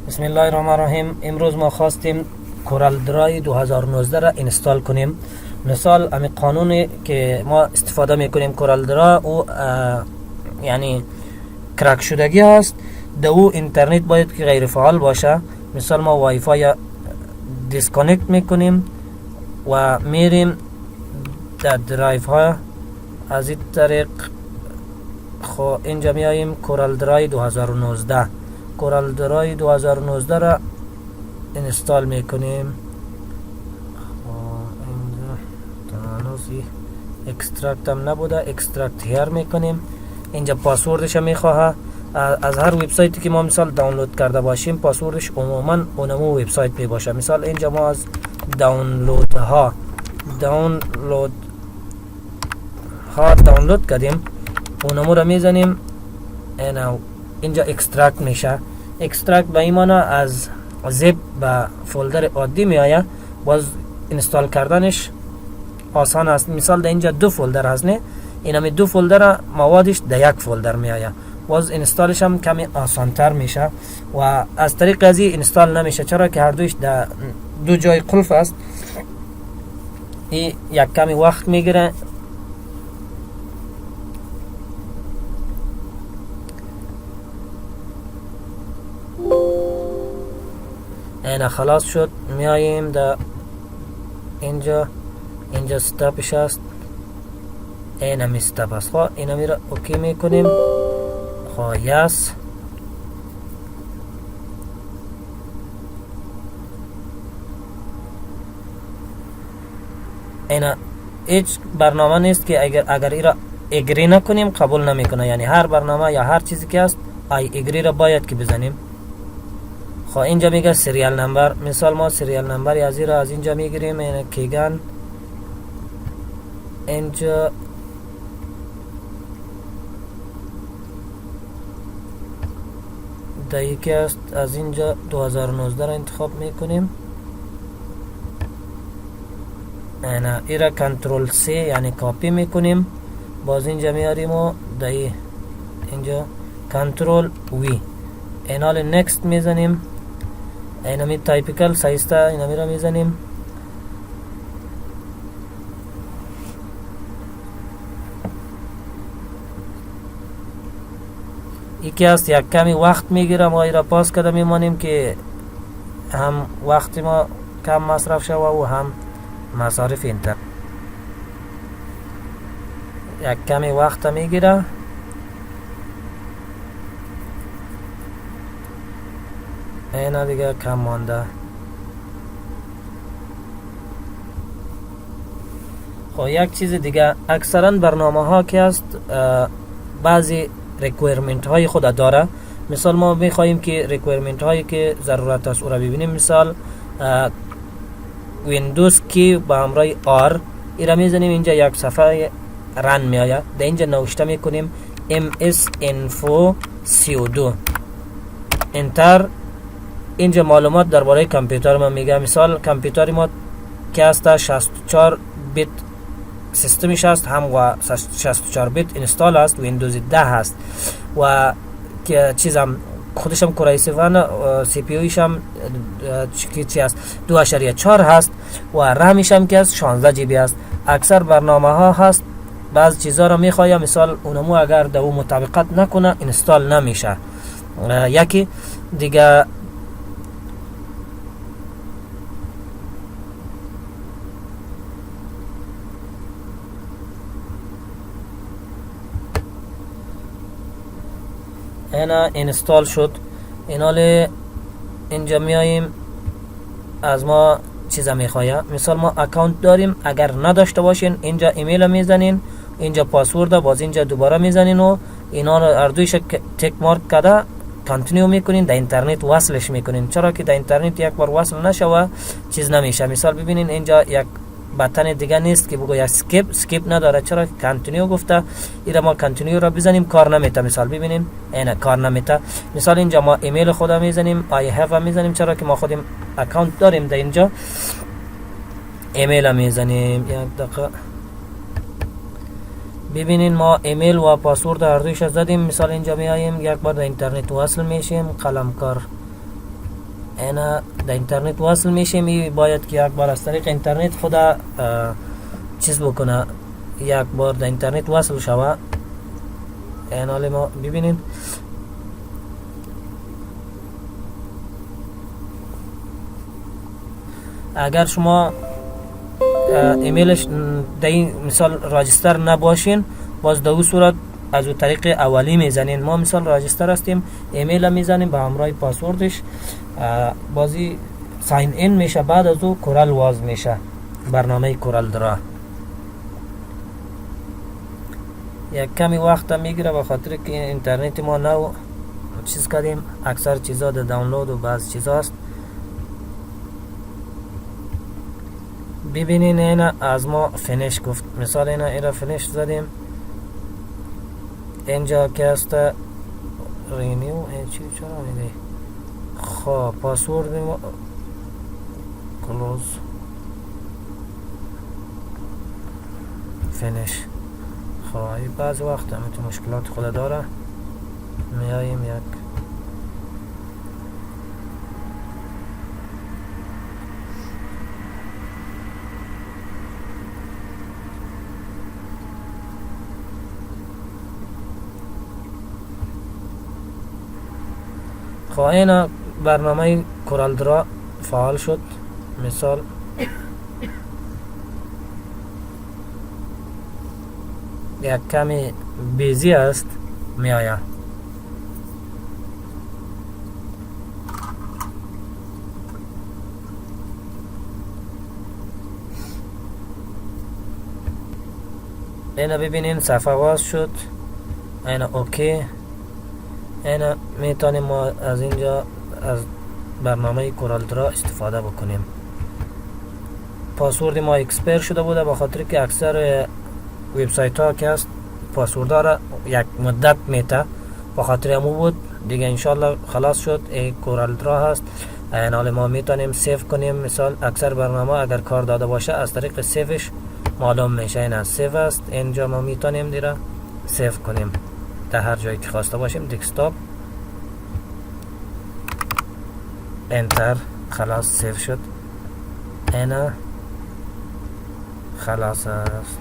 بسم الله الرحمن الرحیم. امروز ما خواستیم کورل درای 2019 را اینستال کنیم. مثال امی قانونی که ما استفاده میکنیم کورل درا او یعنی کرک شدگی هست. دو اینترنت باید که غیر فعال باشه. مثال ما وای فای دیسکانکت میکنیم و میریم در درایو ها از این طریق. خب اینجا میاییم کورل درای 2019 کورل درای 2019 را اینستال میکنیم. اینجا تانوسی اکسترکت هم نبوده، اکسترکت هیر میکنیم. اینجا پاسوردش میخواه. از هر وبسایتی که ما مثال دانلود کرده باشیم پاسوردش عموما اونمو وبسایت می باشه. مثال اینجا ما از دانلود دانلود کردیم، اونمو را میزنیم. اینجا اکسترکت میشه. اکسترکت به این معنی از زیپ به فولدر عادی میآید. باز اینستال کردنش آسان است. مثال در اینجا دو فولدر هست، نه اینمی دو فولدر موادش در یک فولدر میآید. باز اینستالش هم کمی آسان تر میشه و از طریق از این اینستال نمیشه، چرا که هر دویش در دو جای قلف است. این یک کمی وقت میگیره. اینا خلاص شد. میاییم در اینجا استاپش است. اینا می استاپ است. خب اینا میره اوکی میکنیم. خب یس. اینا هیچ برنامه نیست که اگر ایرا اگری نکنیم قبول نمیکنه. یعنی هر برنامه یا هر چیزی که است اگری را باید که بزنیم. خب اینجا میگه سریال نمبر. مثال ما سریال نمبر از اینجا میگیریم. این کیگن اینجا دقیقه است. از اینجا 2019 را انتخاب میکنیم. ایرا کنترل سی یعنی کاپی میکنیم. باز اینجا میاریم و اینجا کنترل وی اینال نکست میزنیم. اینمی تایپیکل سایسته اینمی را میزنیم. یکی است یک کمی وقت میگیره. ما ایرا پاس کرده میمانیم که هم وقتی ما کم مصرف شود و هم مصارف اینتر. یک کمی وقت میگیره. اینا دیگه کم مانده. خب یک چیز دیگه، اکثرا برنامه ها که است بعضی ریکوایرمنت های خود داره. مثال ما میخواییم که ریکوایرمنت هایی که ضرورت است او را ببینیم. مثال ویندوز کی با همراه آر ایرا میزنیم. اینجا یک صفحه رن میآید. در اینجا نوشته میکنیم ms info 32 انتر. اینجا معلومات درباره کامپیوتر ما میگه. مثال کامپیوتر ما که است 64 بیت سیستمش است، هم و 64 بیت اینستال است. ویندوز 10 هست و که چیزم خودش هم کورای 7 سی پی یوش هم چی است 2.4 هست و رمش هم که است 16 جی بی است. اکثر برنامه ها هست بعض چیزا را میخواد. مثال اونمو اگر در او مطابقت نکنه اینستال نمیشه. یکی دیگه اینا اینستال شد. اینال اینجا میاییم از ما چیزا میخواه. مثال ما اکانت داریم، اگر نداشته باشین اینجا ایمیل میزنین، اینجا پاسورد، باز اینجا دوباره میزنین و اینا رو اردویش تک مارک کرده کانتینیو میکنین. در اینترنت وصلش میکنین، چرا که در اینترنت یک بار وصل نشوه چیز نمیشه. مثال ببینین اینجا یک بطن دیگه نیست که بگو یک سکیپ نداره، چرا که کانتینیو گفته. اینا ما کانتینیو را بزنیم کار نمیته. مثال ببینین اینا کار نمیته. مثال اینجا ما ایمیل خود میزنیم، آی هاف میزنیم، چرا که ما خودیم اکانت داریم. در اینجا ایمیل میزنیم. یک دقیقه ببینین ما ایمیل و پاسورد هر دویش زدیم. مثال اینجا میاییم یک بار در اینترنت وصل میشیم. قلمکار اینا در اینترنت وصل میشه. می باید که یک بار از طریق اینترنت خدا چیز بکنه، یک بار در اینترنت وصل شوه. این حال ما ببینید اگر شما ایمیلش در این مثال راجستر نباشین، باز در اون صورت از اون طریق اولی میزنین. ما مثال راجستر هستیم، ایمیل میزنیم به همراه پاسوردش، بازی ساین این میشه، بعد از او کورل واز میشه، برنامه کورل درا. یک کمی وقت میگیره به خاطر که اینترنت ما نو چیز کردیم، اکثر چیزا در دانلود و بعض چیزا هست. ببینین اینا از ما فینیش گفت، مثال اینا ایرا فینیش زدیم. اینجا که است رینیو این چی چرا میده؟ خب پاسورد ما کلوز فینیش. خب بعض وقت هم تو مشکلات خود داره، میاییم یک خب اینا برنامه کورل درا فعال شد. مثال یک کمی بیزی است می آید. اینا ببینین صفحه باز شد. اینا اوکی. اینا میتونیم ما از اینجا از برنامه کورل درا استفاده بکنیم. پاسورد ما اکسپایر شده بوده به خاطر که اکثر وبسایت ها که هست پاسورد را یک مدت میته، به خاطر همو بود دیگه. انشالله خلاص شد. ای کورل درا هست. این حال ما میتونیم سیف کنیم. مثال اکثر برنامه اگر کار داده باشه از طریق سیفش معلوم میشه. این از سیف است. اینجا ما میتونیم دیره سیف کنیم در هر جایی که خواسته باشیم. دسکتاپ انتر، خلاص سیف شد. اینا خلاص است.